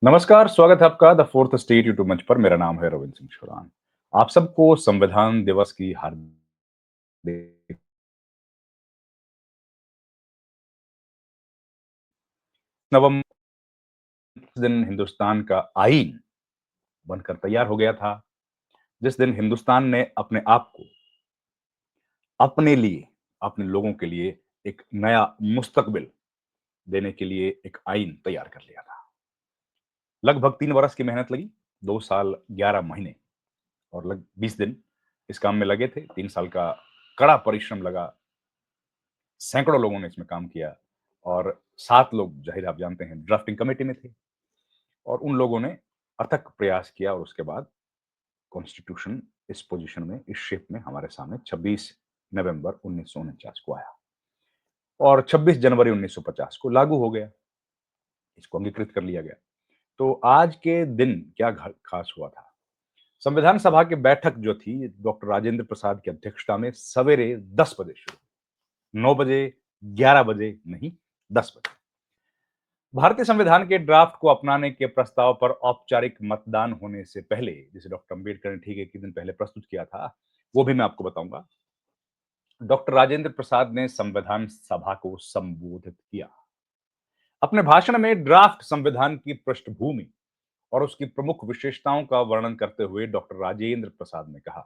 नमस्कार, स्वागत है आपका द फोर्थ स्टेट यूट्यूब मंच पर। मेरा नाम है रविंद्र सिंह शुरान। आप सबको संविधान दिवस की हार्दिक नवम दिन हिंदुस्तान का आईन बनकर तैयार हो गया था। जिस दिन हिंदुस्तान ने अपने आप को अपने लिए, अपने लोगों के लिए एक नया मुस्तकबिल देने के लिए एक आईन तैयार कर लिया था। लगभग 3 वर्ष की मेहनत लगी, 2 साल 11 महीने और लग 20 दिन इस काम में लगे थे। 3 साल का कड़ा परिश्रम लगा। सैकड़ों लोगों ने इसमें काम किया और 7 लोग ज़ाहिर है आप जानते हैं ड्राफ्टिंग कमेटी में थे और उन लोगों ने अथक प्रयास किया और उसके बाद कॉन्स्टिट्यूशन इस पोजीशन में, इस शेप में हमारे सामने 26 नवंबर 1949 को आया और 26 जनवरी 1950 को लागू हो गया। इसको अंगीकृत कर लिया गया। तो आज के दिन क्या खास हुआ था? संविधान सभा की बैठक जो थी डॉक्टर राजेंद्र प्रसाद की अध्यक्षता में सवेरे 10 बजे शुरू, 9 बजे, 11 बजे नहीं, 10 बजे। भारतीय संविधान के ड्राफ्ट को अपनाने के प्रस्ताव पर औपचारिक मतदान होने से पहले, जिसे डॉक्टर अंबेडकर ने ठीक 1 दिन पहले प्रस्तुत किया था, वो भी मैं आपको बताऊंगा। डॉक्टर राजेंद्र प्रसाद ने संविधान सभा को संबोधित किया। अपने भाषण में ड्राफ्ट संविधान की पृष्ठभूमि और उसकी प्रमुख विशेषताओं का वर्णन करते हुए डॉक्टर राजेंद्र प्रसाद ने कहा,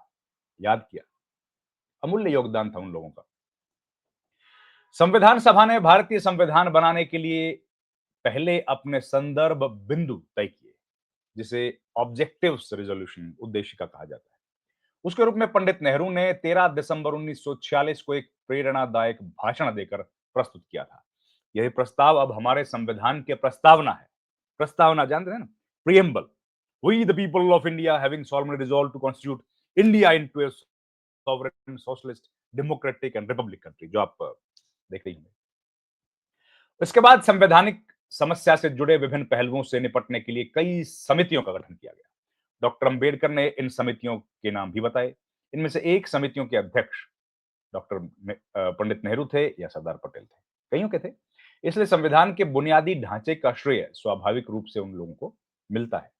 याद किया, अमूल्य योगदान था उन लोगों का। संविधान सभा ने भारतीय संविधान बनाने के लिए पहले अपने संदर्भ बिंदु तय किए, जिसे ऑब्जेक्टिव्स रेजोल्यूशन, उद्देशिका कहा जाता है। उसके रूप में पंडित नेहरू ने 13 दिसंबर 1946 को एक प्रेरणादायक भाषण देकर प्रस्तुत किया था। यही प्रस्ताव अब हमारे संविधान के प्रस्तावना है। प्रस्तावना जानते हैं ना? Preamble. We the people of India having solemnly resolved to constitute India into a sovereign socialist democratic and republic country, जो आप देख रही होंगे। इसके बाद संवैधानिक समस्या से जुड़े विभिन्न पहलुओं से निपटने के लिए कई समितियों का गठन किया गया। डॉक्टर अंबेडकर ने इन समितियों के नाम भी बताए। इनमें से एक समितियों के अध्यक्ष डॉक्टर पंडित नेहरू थे या सरदार पटेल थे, कईयों के थे। इसलिए संविधान के बुनियादी ढांचे का श्रेय स्वाभाविक रूप से उन लोगों को मिलता है।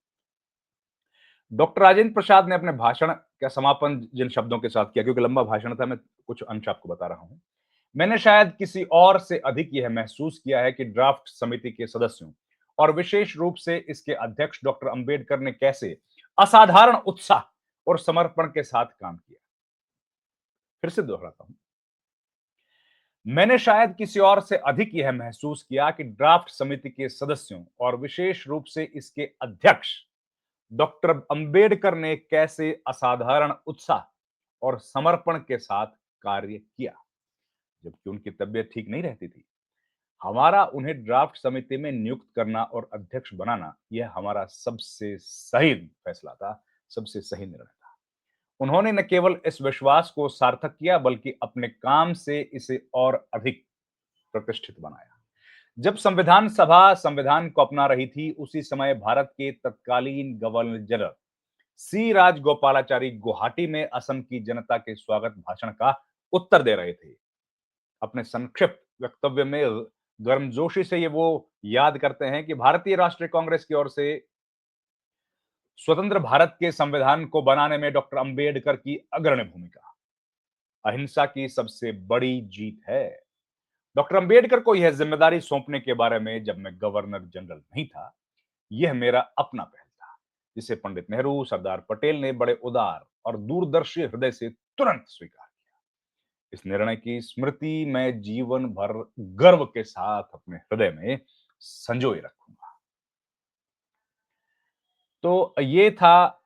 डॉक्टर राजेंद्र प्रसाद ने अपने भाषण का समापन जिन शब्दों के साथ किया, क्योंकि लंबा भाषण था, मैं कुछ अंश आपको बता रहा हूं। मैंने शायद किसी और से अधिक यह महसूस किया है कि ड्राफ्ट समिति के सदस्यों और विशेष रूप से इसके अध्यक्ष डॉक्टर अंबेडकर ने कैसे असाधारण उत्साह और समर्पण के साथ काम किया। फिर से दोहराता हूं, मैंने शायद किसी और से अधिक यह महसूस किया कि ड्राफ्ट समिति के सदस्यों और विशेष रूप से इसके अध्यक्ष डॉक्टर अंबेडकर ने कैसे असाधारण उत्साह और समर्पण के साथ कार्य किया। जबकि उनकी तबीयत ठीक नहीं रहती थी, हमारा उन्हें ड्राफ्ट समिति में नियुक्त करना और अध्यक्ष बनाना, यह हमारा सबसे सही फैसला था, सबसे सही निर्णय था। उन्होंने न केवल इस विश्वास को सार्थक किया, बल्कि अपने काम से इसे और अधिक प्रतिष्ठित बनाया। जब संविधान सभा संविधान को अपना रही थी, उसी समय भारत के तत्कालीन गवर्नर जनरल सी राजगोपालाचारी गुवाहाटी में असम की जनता के स्वागत भाषण का उत्तर दे रहे थे। अपने संक्षिप्त वक्तव्य में गर्मजोशी से ये वो याद करते हैं कि भारतीय राष्ट्रीय कांग्रेस की ओर से स्वतंत्र भारत के संविधान को बनाने में डॉक्टर अंबेडकर की अग्रणी भूमिका अहिंसा की सबसे बड़ी जीत है। डॉक्टर अंबेडकर को यह जिम्मेदारी सौंपने के बारे में जब मैं गवर्नर जनरल नहीं था, यह मेरा अपना पहल था, जिसे पंडित नेहरू, सरदार पटेल ने बड़े उदार और दूरदर्शी हृदय से तुरंत स्वीकार किया। इस निर्णय की स्मृति मैं जीवन भर गर्व के साथ अपने हृदय में संजोए रखूंगा। तो ये था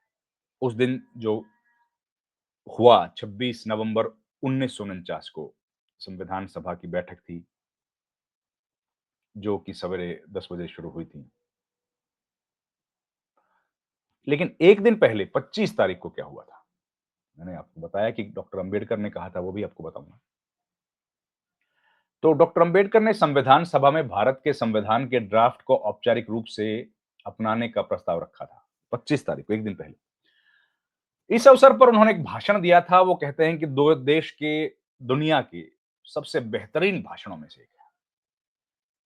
उस दिन जो हुआ, 26 नवंबर 1949 को संविधान सभा की बैठक थी, जो कि सवेरे 10 बजे शुरू हुई थी। लेकिन एक दिन पहले 25 तारीख को क्या हुआ था? मैंने आपको बताया कि डॉक्टर अंबेडकर ने कहा था, वो भी आपको बताऊंगा। तो डॉक्टर अंबेडकर ने संविधान सभा में भारत के संविधान के ड्राफ्ट को औपचारिक रूप से अपनाने का प्रस्ताव रखा था, 25 तारीख को, एक दिन पहले। इस अवसर पर उन्होंने एक भाषण दिया था। वो कहते हैं कि दो देश के, दुनिया के सबसे बेहतरीन भाषणों में से एक है।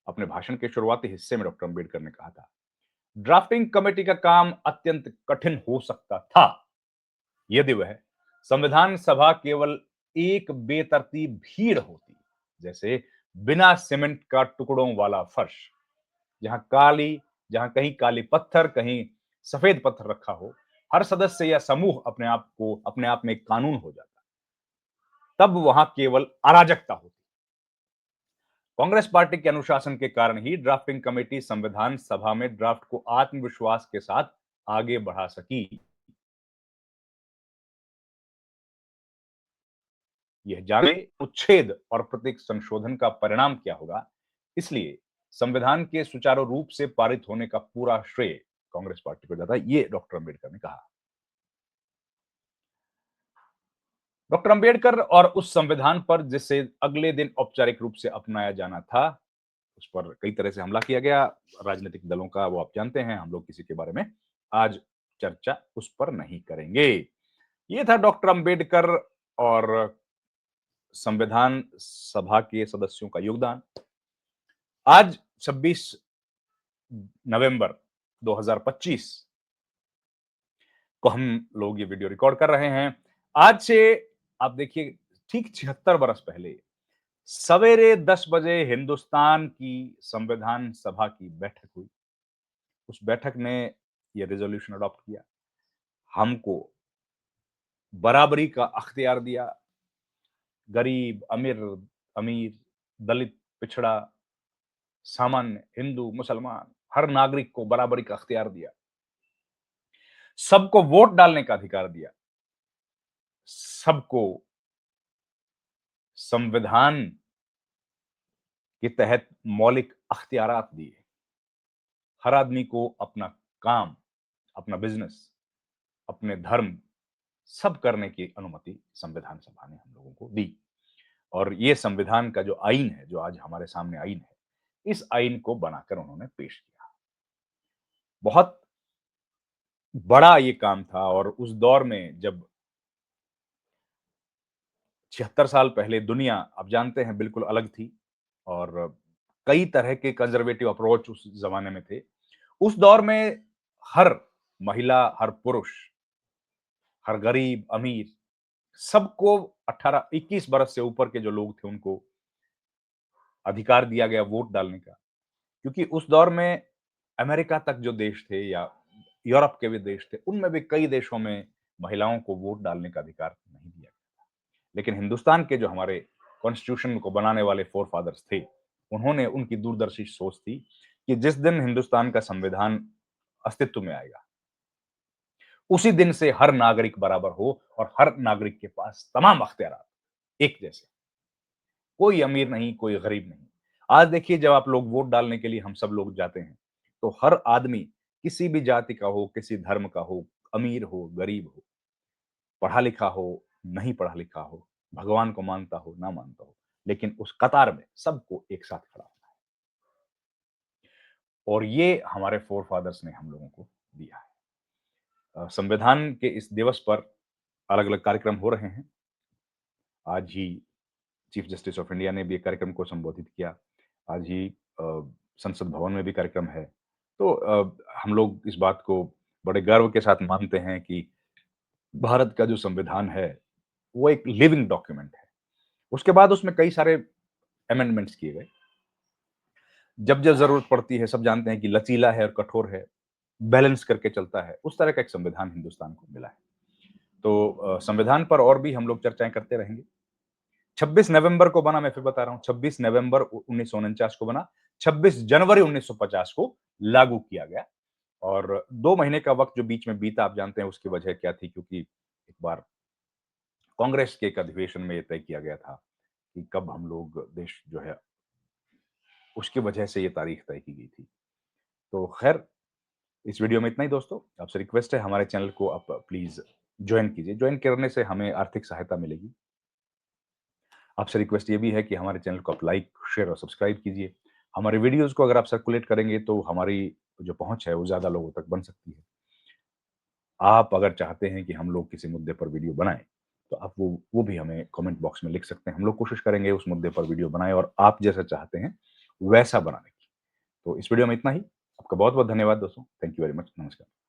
अपने भाषण के शुरुआती हिस्से में डॉक्टर अंबेडकर ने कहा था, ड्राफ्टिंग कमेटी का काम अत्यंत कठिन हो सकता था यदि वह संविधान सभा केवल एक बेतरतीब भीड़ होती, जैसे बिना सीमेंट का टुकड़ों वाला फर्श, जहां जहां कहीं काली पत्थर, कहीं सफेद पत्थर रखा हो। हर सदस्य या समूह अपने आप में एक कानून हो जाता, तब वहां केवल अराजकता होती। कांग्रेस पार्टी के अनुशासन के कारण ही ड्राफ्टिंग कमेटी संविधान सभा में ड्राफ्ट को आत्मविश्वास के साथ आगे बढ़ा सकी। यह जाने उच्छेद और प्रत्येक संशोधन का परिणाम क्या होगा, इसलिए संविधान के सुचारू रूप से पारित होने का पूरा श्रेय कांग्रेस पार्टी को जाता है, ये डॉक्टर अंबेडकर ने कहा। डॉक्टर अंबेडकर और उस संविधान पर जिसे अगले दिन औपचारिक रूप से अपनाया जाना था, उस पर कई तरह से हमला किया गया राजनीतिक दलों का, वो आप जानते हैं। हम लोग किसी के बारे में आज चर्चा उस पर नहीं करेंगे। ये था डॉक्टर अंबेडकर और संविधान सभा के सदस्यों का योगदान। आज 26 नवंबर 2025 को हम लोग ये वीडियो रिकॉर्ड कर रहे हैं। आज से आप देखिए ठीक 76 वर्ष पहले सवेरे 10 बजे हिंदुस्तान की संविधान सभा की बैठक हुई। उस बैठक ने यह रेजोल्यूशन अडॉप्ट किया, हमको बराबरी का अख्तियार दिया। गरीब, अमीर, दलित, पिछड़ा, सामान्य, हिंदू, मुसलमान, हर नागरिक को बराबरी का अख्तियार दिया। सबको वोट डालने का अधिकार दिया। सबको संविधान के तहत मौलिक अख्तियारात दिए। हर आदमी को अपना काम, अपना बिजनेस, अपने धर्म सब करने की अनुमति संविधान सभा ने हम लोगों को दी। और ये संविधान का जो आईन है, जो आज हमारे सामने आईन है, इस आईन को बनाकर उन्होंने पेश किया। बहुत बड़ा ये काम था और उस दौर में जब 76 साल पहले दुनिया आप जानते हैं बिल्कुल अलग थी और कई तरह के कंजर्वेटिव अप्रोच उस जमाने में थे। उस दौर में हर महिला, हर पुरुष, हर गरीब, अमीर सबको 18-21 बरस से ऊपर के जो लोग थे उनको अधिकार दिया गया वोट डालने का। क्योंकि उस दौर में अमेरिका तक जो देश थे या यूरोप के भी देश थे, उनमें भी कई देशों में महिलाओं को वोट डालने का अधिकार नहीं दिया गया। लेकिन हिंदुस्तान के जो हमारे कॉन्स्टिट्यूशन को बनाने वाले फोर फादर्स थे, उन्होंने उनकी दूरदर्शी सोच थी कि जिस दिन हिंदुस्तान का संविधान अस्तित्व में आएगा, उसी दिन से हर नागरिक बराबर हो और हर नागरिक के पास तमाम अख्तियार एक जैसे, कोई अमीर नहीं, कोई गरीब नहीं। आज देखिए जब आप लोग वोट डालने के लिए हम सब लोग जाते हैं, तो हर आदमी किसी भी जाति का हो, किसी धर्म का हो, अमीर हो, गरीब हो, पढ़ा लिखा हो, नहीं पढ़ा लिखा हो, भगवान को मानता हो, ना मानता हो, लेकिन उस कतार में सबको एक साथ खड़ा होना है। और ये हमारे फोर फादर्स ने हम लोगों को दिया है। संविधान के इस दिवस पर अलग-अलग कार्यक्रम हो रहे हैं। आज ही चीफ जस्टिस ऑफ इंडिया ने भी एक कार्यक्रम को संबोधित किया। आज ही संसद भवन में भी कार्यक्रम है। तो हम लोग इस बात को बड़े गर्व के साथ मानते हैं कि भारत का जो संविधान है, वो एक लिविंग डॉक्यूमेंट है। उसके बाद उसमें कई सारे अमेंडमेंट्स किए गए। जब-जब ज़रूरत पड़ती है, सब जानते हैं कि लचीला है और कठोर है, बैलेंस करके चलता है। उस तरह का एक संविधान हिंदुस्तान को मिला है। तो संविधान पर और भी हम लोग चर्चाएँ करते रहेंगे। 26 नवंबर को बना, मैं फिर बता रहा हूँ, 26 नवंबर 1949 को बना, 26 जनवरी 1950 को लागू किया गया और 2 महीने का वक़्त जो बीच में बीता, आप जानते हैं उसकी वजह क्या थी, क्योंकि एक बार कांग्रेस के एक अधिवेशन में ये तय किया गया था कि कब हम लोग देश जो है, उसकी वजह से ये तारीख तय की गई थी। तो खैर, इस वीडियो में इतना ही दोस्तों। आपसे रिक्वेस्ट है हमारे चैनल को आप प्लीज़ जॉइन कीजिए। जॉइन करने से हमें आर्थिक सहायता मिलेगी। आपसे रिक्वेस्ट ये भी है कि हमारे चैनल को आप लाइक, शेयर और सब्सक्राइब कीजिए। हमारे वीडियोज़ को अगर आप सर्कुलेट करेंगे तो हमारी जो पहुँच है वो ज़्यादा लोगों तक बन सकती है। आप अगर चाहते हैं कि हम लोग किसी मुद्दे पर वीडियो बनाएँ, तो आप वो भी हमें कमेंट बॉक्स में लिख सकते हैं। हम लोग कोशिश करेंगे उस मुद्दे पर वीडियो बनाएँ और आप जैसा चाहते हैं, वैसा बनाने की। तो इस वीडियो में इतना ही। आपका बहुत-बहुत धन्यवाद दोस्तों। Thank you very much. नमस्कार।